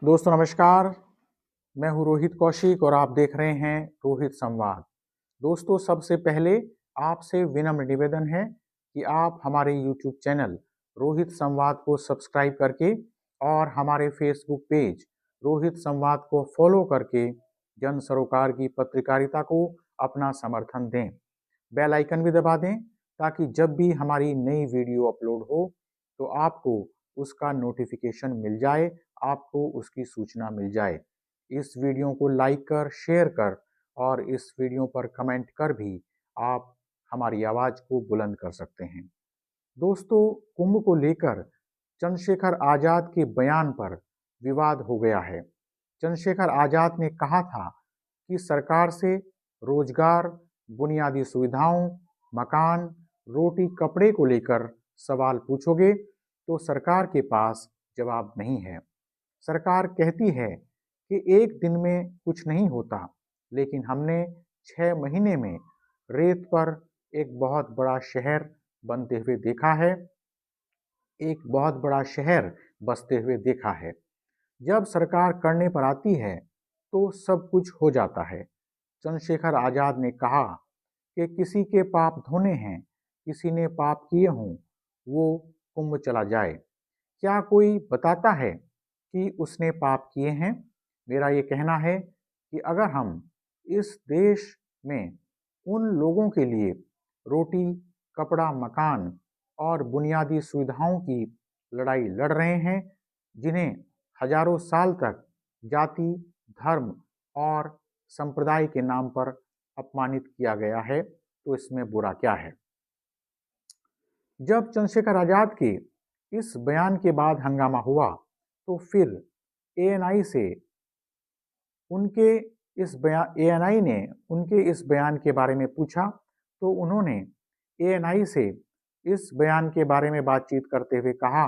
दोस्तों नमस्कार। मैं हूं रोहित कौशिक और आप देख रहे हैं रोहित संवाद। दोस्तों सबसे पहले आपसे विनम्र निवेदन है कि आप हमारे YouTube चैनल रोहित संवाद को सब्सक्राइब करके और हमारे फेसबुक पेज रोहित संवाद को फॉलो करके जन सरोकार की पत्रकारिता को अपना समर्थन दें। बेल आइकन भी दबा दें ताकि जब भी हमारी नई वीडियो अपलोड हो तो आपको उसका नोटिफिकेशन मिल जाए, आपको उसकी सूचना मिल जाए। इस वीडियो को लाइक कर, शेयर कर और इस वीडियो पर कमेंट कर भी आप हमारी आवाज़ को बुलंद कर सकते हैं। दोस्तों, कुंभ को लेकर चंद्रशेखर आज़ाद के बयान पर विवाद हो गया है। चंद्रशेखर आज़ाद ने कहा था कि सरकार से रोजगार, बुनियादी सुविधाओं, मकान, रोटी कपड़े को लेकर सवाल पूछोगे तो सरकार के पास जवाब नहीं है। सरकार कहती है कि एक दिन में कुछ नहीं होता, लेकिन हमने 6 महीने में रेत पर एक बहुत बड़ा शहर बनते हुए देखा है, एक बहुत बड़ा शहर बसते हुए देखा है। जब सरकार करने पर आती है तो सब कुछ हो जाता है। चंद्रशेखर आज़ाद ने कहा कि किसी के पाप धोने हैं, किसी ने पाप किए हों, वो कुंभ चला जाए। क्या कोई बताता है कि उसने पाप किए हैं? मेरा ये कहना है कि अगर हम इस देश में उन लोगों के लिए रोटी, कपड़ा, मकान और बुनियादी सुविधाओं की लड़ाई लड़ रहे हैं, जिन्हें हजारों साल तक जाति, धर्म और संप्रदाय के नाम पर अपमानित किया गया है, तो इसमें बुरा क्या है? जब चंद्रशेखर आज़ाद के इस बयान के बाद हंगामा हुआ तो फिर एएनआई से उनके एएनआई ने उनके इस बयान के बारे में पूछा तो उन्होंने एएनआई से इस बयान के बारे में बातचीत करते हुए कहा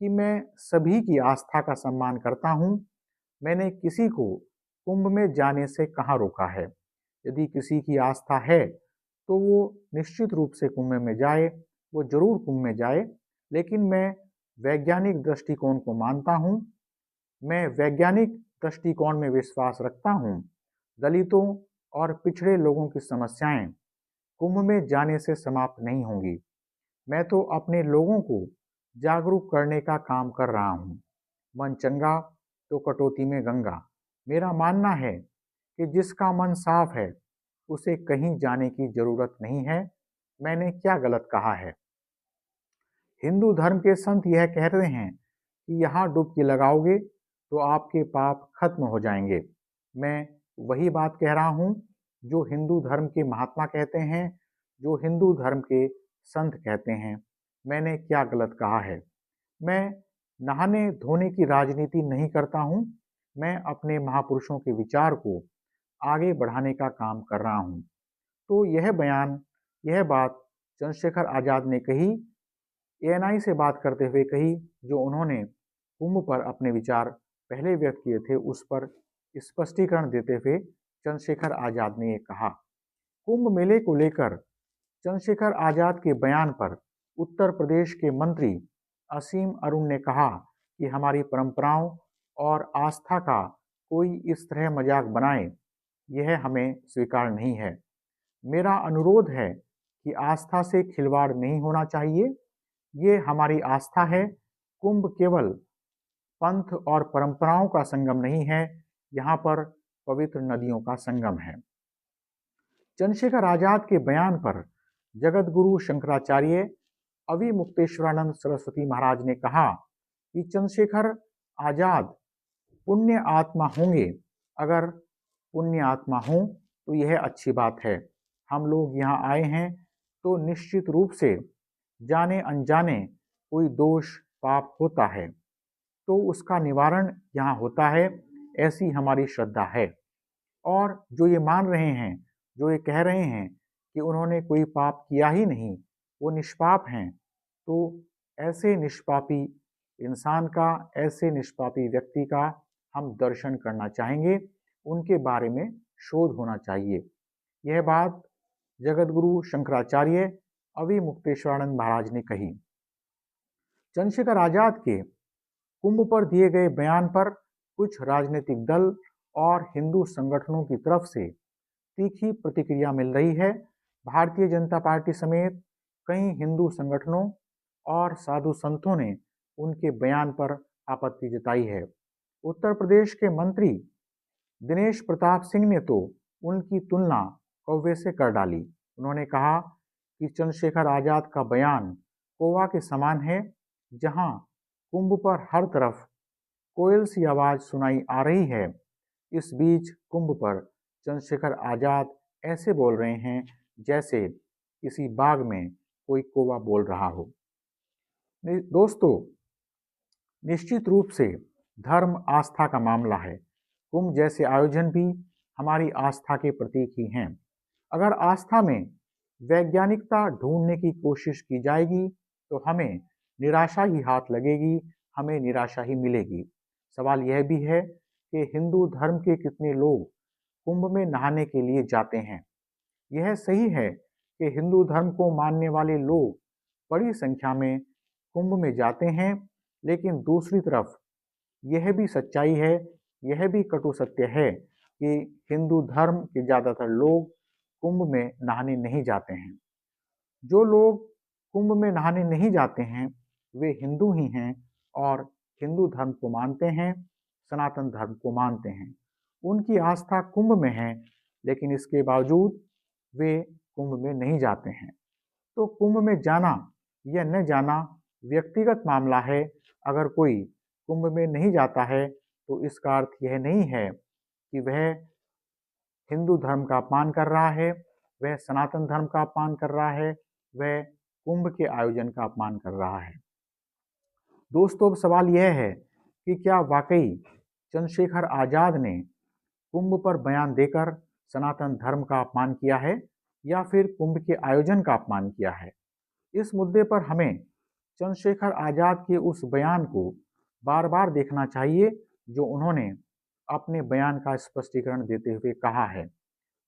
कि मैं सभी की आस्था का सम्मान करता हूं। मैंने किसी को कुंभ में जाने से कहाँ रोका है। यदि किसी की आस्था है तो वो निश्चित रूप से कुंभ में जाए, वो जरूर कुंभ में जाए। लेकिन मैं वैज्ञानिक दृष्टिकोण को मानता हूँ, मैं वैज्ञानिक दृष्टिकोण में विश्वास रखता हूँ। दलितों और पिछड़े लोगों की समस्याएं कुंभ में जाने से समाप्त नहीं होंगी। मैं तो अपने लोगों को जागरूक करने का काम कर रहा हूँ। मन चंगा तो कटौती में गंगा। मेरा मानना है कि जिसका मन साफ है उसे कहीं जाने की जरूरत नहीं है। मैंने क्या गलत कहा है? हिंदू धर्म के संत यह कह रहे हैं कि यहाँ डुबकी लगाओगे तो आपके पाप खत्म हो जाएंगे। मैं वही बात कह रहा हूँ जो हिंदू धर्म के महात्मा कहते हैं, जो हिंदू धर्म के संत कहते हैं। मैंने क्या गलत कहा है? मैं नहाने धोने की राजनीति नहीं करता हूँ। मैं अपने महापुरुषों के विचार को आगे बढ़ाने का काम कर रहा हूँ। तो यह बात चंद्रशेखर आज़ाद ने कही, एएनआई से बात करते हुए कही, जो उन्होंने कुंभ पर अपने विचार पहले व्यक्त किए थे उस पर स्पष्टीकरण देते हुए चंद्रशेखर आज़ाद ने ये कहा। कुंभ मेले को लेकर चंद्रशेखर आज़ाद के बयान पर उत्तर प्रदेश के मंत्री असीम अरुण ने कहा कि हमारी परंपराओं और आस्था का कोई इस तरह मजाक बनाए, यह हमें स्वीकार नहीं है। मेरा अनुरोध है कि आस्था से खिलवाड़ नहीं होना चाहिए। ये हमारी आस्था है। कुंभ केवल पंथ और परंपराओं का संगम नहीं है, यहाँ पर पवित्र नदियों का संगम है। चंद्रशेखर आज़ाद के बयान पर जगत गुरु शंकराचार्य अविमुक्तेश्वरानंद सरस्वती महाराज ने कहा कि चंद्रशेखर आज़ाद पुण्य आत्मा होंगे। अगर पुण्य आत्मा हो तो यह अच्छी बात है। हम लोग यहाँ आए हैं तो निश्चित रूप से जाने अनजाने कोई दोष पाप होता है तो उसका निवारण यहाँ होता है, ऐसी हमारी श्रद्धा है। और जो ये मान रहे हैं, जो ये कह रहे हैं कि उन्होंने कोई पाप किया ही नहीं, वो निष्पाप हैं, तो ऐसे निष्पापी इंसान का, ऐसे निष्पापी व्यक्ति का हम दर्शन करना चाहेंगे, उनके बारे में शोध होना चाहिए। यह बात जगतगुरु शंकराचार्य अविमुक्तेश्वरानंद महाराज ने कही। चंद्रशेखर आज़ाद के कुंभ पर दिए गए बयान पर कुछ राजनीतिक दल और हिंदू संगठनों की तरफ से तीखी प्रतिक्रिया मिल रही है। भारतीय जनता पार्टी समेत कई हिंदू संगठनों और साधु संतों ने उनके बयान पर आपत्ति जताई है। उत्तर प्रदेश के मंत्री दिनेश प्रताप सिंह ने तो उनकी तुलना कौवे से कर डाली। उन्होंने कहा कि चंद्रशेखर आजाद का बयान कौवा के समान है, जहां कुंभ पर हर तरफ कोयल सी आवाज सुनाई आ रही है। इस बीच कुंभ पर चंद्रशेखर आजाद ऐसे बोल रहे हैं जैसे किसी बाग में कोई कौवा बोल रहा हो। दोस्तों, निश्चित रूप से धर्म आस्था का मामला है। कुंभ जैसे आयोजन भी हमारी आस्था के प्रतीक ही हैं। अगर आस्था में वैज्ञानिकता ढूंढने की कोशिश की जाएगी तो हमें निराशा ही हाथ लगेगी, हमें निराशा ही मिलेगी। सवाल यह भी है कि हिंदू धर्म के कितने लोग कुंभ में नहाने के लिए जाते हैं। यह सही है कि हिंदू धर्म को मानने वाले लोग बड़ी संख्या में कुंभ में जाते हैं, लेकिन दूसरी तरफ यह भी सच्चाई है, यह भी कटु सत्य है कि हिंदू धर्म के ज़्यादातर लोग कुंभ में नहाने नहीं जाते हैं। जो लोग कुंभ में नहाने नहीं जाते हैं वे हिंदू ही हैं और हिंदू धर्म को मानते हैं, सनातन धर्म को मानते हैं। उनकी आस्था कुंभ में है, लेकिन इसके बावजूद वे कुंभ में नहीं जाते हैं। तो कुंभ में जाना या न जाना व्यक्तिगत मामला है। अगर कोई कुंभ में नहीं जाता है तो इसका अर्थ यह नहीं है कि वह हिंदू धर्म का अपमान कर रहा है, वह सनातन धर्म का अपमान कर रहा है, वह कुंभ के आयोजन का अपमान कर रहा है। दोस्तों, अब सवाल यह है कि क्या वाकई चंद्रशेखर आजाद ने कुंभ पर बयान देकर सनातन धर्म का अपमान किया है या फिर कुंभ के आयोजन का अपमान किया है? इस मुद्दे पर हमें चंद्रशेखर आजाद के उस बयान को बार बार देखना चाहिए जो उन्होंने अपने बयान का स्पष्टीकरण देते हुए कहा है।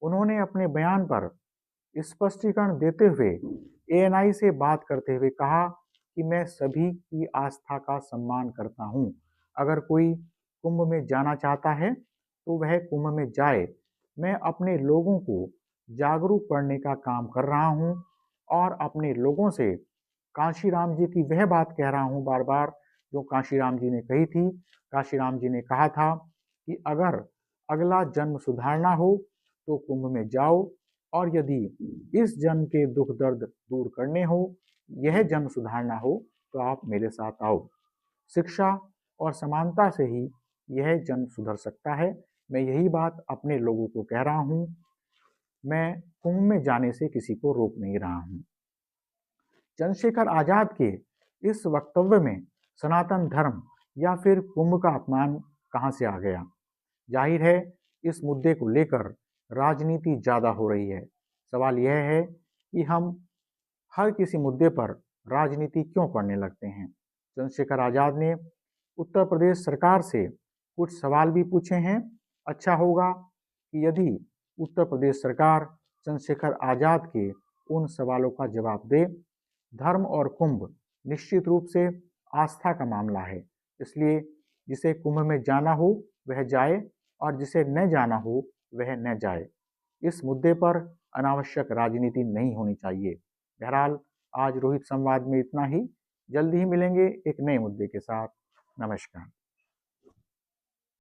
उन्होंने अपने बयान पर स्पष्टीकरण देते हुए एएनआई से बात करते हुए कहा कि मैं सभी की आस्था का सम्मान करता हूं। अगर कोई कुंभ में जाना चाहता है तो वह कुंभ में जाए। मैं अपने लोगों को जागरूक करने का काम कर रहा हूं और अपने लोगों से कांशीराम जी की वह बात कह रहा हूं बार बार जो कांशीराम जी ने कही थी। कांशीराम जी ने कहा था कि अगर अगला जन्म सुधारना हो तो कुंभ में जाओ, और यदि इस जन्म के दुख दर्द दूर करने हो, यह जन्म सुधारना हो, तो आप मेरे साथ आओ। शिक्षा और समानता से ही यह जन्म सुधर सकता है। मैं यही बात अपने लोगों को कह रहा हूं। मैं कुंभ में जाने से किसी को रोक नहीं रहा हूं। चंद्रशेखर आजाद के इस वक्तव्य में सनातन धर्म या फिर कुंभ का अपमान कहां से आ गया? जाहिर है इस मुद्दे को लेकर राजनीति ज़्यादा हो रही है। सवाल यह है कि हम हर किसी मुद्दे पर राजनीति क्यों करने लगते हैं? चंद्रशेखर आजाद ने उत्तर प्रदेश सरकार से कुछ सवाल भी पूछे हैं। अच्छा होगा कि यदि उत्तर प्रदेश सरकार चंद्रशेखर आजाद के उन सवालों का जवाब दे। धर्म और कुंभ निश्चित रूप से आस्था का मामला है, इसलिए जिसे कुंभ में जाना हो वह जाए और जिसे न जाना हो वह न जाए। इस मुद्दे पर अनावश्यक राजनीति नहीं होनी चाहिए। बहरहाल आज रोहित संवाद में इतना ही। जल्दी ही मिलेंगे एक नए मुद्दे के साथ। नमस्कार।